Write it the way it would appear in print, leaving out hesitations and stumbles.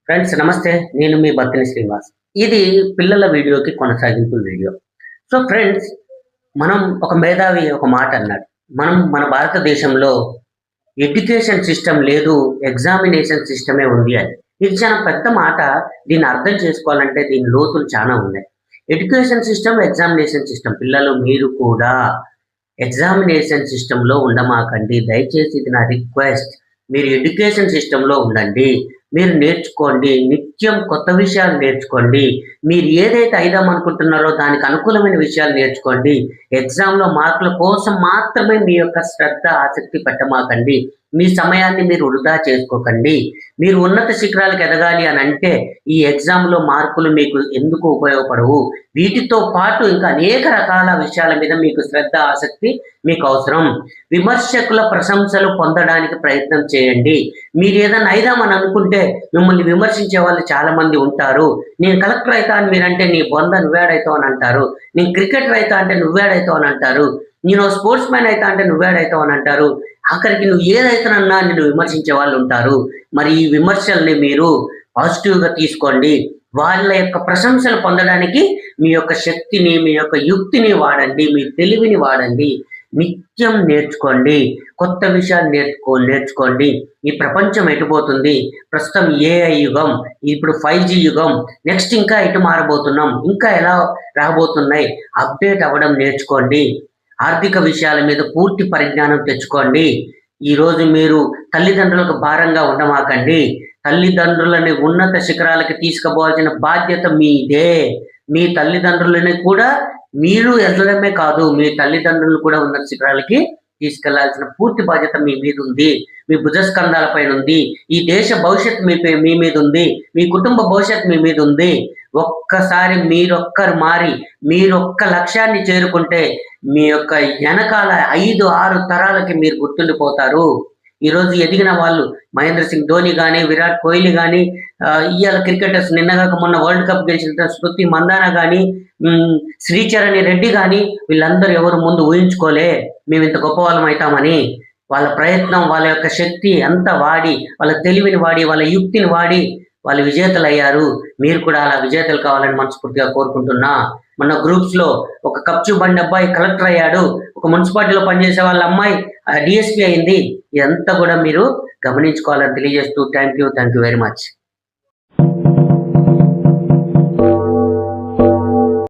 Friends నమస్తే. నేను మీ బత్తిని శ్రీనివాస్. ఇది పిల్లల వీడియోకి కొనసాగింపు వీడియో. సో ఫ్రెండ్స్, మనం ఒక మేధావి ఒక మాట అన్నాడు. మన భారతదేశంలో ఎడ్యుకేషన్ సిస్టమ్ లేదు, ఎగ్జామినేషన్ సిస్టమే ఉంది అని. ఇది చాలా పెద్ద మాట. దీన్ని అర్థం చేసుకోవాలంటే దీని లోతులు చాలా ఉన్నాయి. Education system, examination system. పిల్లలు మీరు కూడా ఎగ్జామినేషన్ సిస్టంలో ఉండమాకండి. దయచేసి ఇది నా రిక్వెస్ట్. మీరు ఎడ్యుకేషన్ సిస్టంలో ఉండండి. మీరు నేర్చుకోండి. నిత్యం కొత్త విషయాలు నేర్చుకోండి. మీరు ఏదైతే అయిదాం అనుకుంటున్నారో దానికి అనుకూలమైన విషయాలు నేర్చుకోండి. ఎగ్జామ్‌లో మార్కుల కోసం మాత్రమే మీ యొక్క శ్రద్ధ, ఆసక్తి పెట్టమాకండి. మీ సమయాన్ని మీరు వృధా చేసుకోకండి. మీరు ఉన్నత శిఖరాలకు ఎదగాలి అని అంటే ఈ ఎగ్జామ్‌లో మార్కులు మీకు ఎందుకు ఉపయోగపడవు. వీటితో పాటు ఇంకా అనేక రకాల విషయాల మీద మీకు శ్రద్ధ, ఆసక్తి మీకు అవసరం. విమర్శకుల ప్రశంసలు పొందడానికి ప్రయత్నం చేయండి. మీరు ఏదైనా అయిదామని అనుకుంటే మిమ్మల్ని విమర్శించే వాళ్ళు చాలా మంది ఉంటారు. నేను కలెక్టర్ అయితా అని మీరంటే నీ బొంద నువ్వేడైతావు అని అంటారు. నేను క్రికెటర్ అయితా అంటే నువ్వేడైతావు అని అంటారు. నేను స్పోర్ట్స్ మ్యాన్ అయితా అంటే నువ్వేడైతావు అని అంటారు. ఆఖరికి నువ్వు ఏదైతానన్నా నిన్ను విమర్శించే వాళ్ళు ఉంటారు. మరి ఈ విమర్శల్ని మీరు పాజిటివ్‌గా తీసుకోండి. వాళ్ళ యొక్క ప్రశంసలు పొందడానికి మీ యొక్క శక్తిని, మీ యొక్క యుక్తిని వాడండి. మీ తెలివిని వాడండి. నిత్యం నేర్చుకోండి. కొత్త విషయాలు నేర్చుకోండి. ఈ ప్రపంచం ఎటుపోతుంది? ప్రస్తుతం ఏఐ యుగం, ఇప్పుడు 5G యుగం. నెక్స్ట్ ఇంకా ఎటు మారబోతున్నాం? ఇంకా ఎలా రాబోతున్నాయి? అప్డేట్ అవ్వడం నేర్చుకోండి. ఆర్థిక విషయాల మీద పూర్తి పరిజ్ఞానం తెచ్చుకోండి. ఈరోజు మీరు తల్లిదండ్రులకు భారంగా ఉండమాకండి. తల్లిదండ్రులని ఉన్నత శిఖరాలకి తీసుకుపోవాల్సిన బాధ్యత మీదే. మీ తల్లిదండ్రులని కూడా మీరు ఎదగడమే కాదు, మీ తల్లిదండ్రులు కూడా ఉన్నత శిఖరాలకి తీసుకెళ్లాల్సిన పూర్తి బాధ్యత మీ మీద ఉంది. మీ భుజస్కంధాల పైన ఉంది. ఈ దేశ భవిష్యత్తు మీ మీద ఉంది. మీ కుటుంబ భవిష్యత్తు మీ మీద ఉంది. ఒక్కసారి మీరొక్కరు మారి మీరొక్క లక్ష్యాన్ని చేరుకుంటే మీ యొక్క వెనకాల 5, 6 తరాలకి మీరు గుర్తుండిపోతారు. ఈరోజు ఎదిగిన వాళ్ళు మహేంద్ర సింగ్ ధోని కానీ, విరాట్ కోహ్లీ కానీ, ఇవాళ క్రికెటర్స్ నిన్నగాక మొన్న వరల్డ్ కప్ గెలిచిన స్మృతి మందాన కానీ, శ్రీచరణి రెడ్డి కానీ, వీళ్ళందరూ ఎవరు ముందు ఊహించుకోలే మేము ఇంత గొప్ప వాళ్ళం అవుతామని. వాళ్ళ ప్రయత్నం, వాళ్ళ యొక్క శక్తి అంతా వాడి, వాళ్ళ తెలివిని వాడి, వాళ్ళ యుక్తిని వాడి వాళ్ళు విజేతలు అయ్యారు. మీరు కూడా అలా విజేతలు కావాలని మనస్ఫూర్తిగా కోరుకుంటున్నా. మన గ్రూప్స్ లో ఒక కప్చు బండి అబ్బాయి కలెక్టర్ అయ్యాడు. ఒక మున్సిపాలిటీలో పనిచేసే వాళ్ళ అమ్మాయి డిఎస్పీ అయింది. ఇదంతా కూడా మీరు గమనించుకోవాలని తెలియజేస్తూ థ్యాంక్ యూ వెరీ మచ్.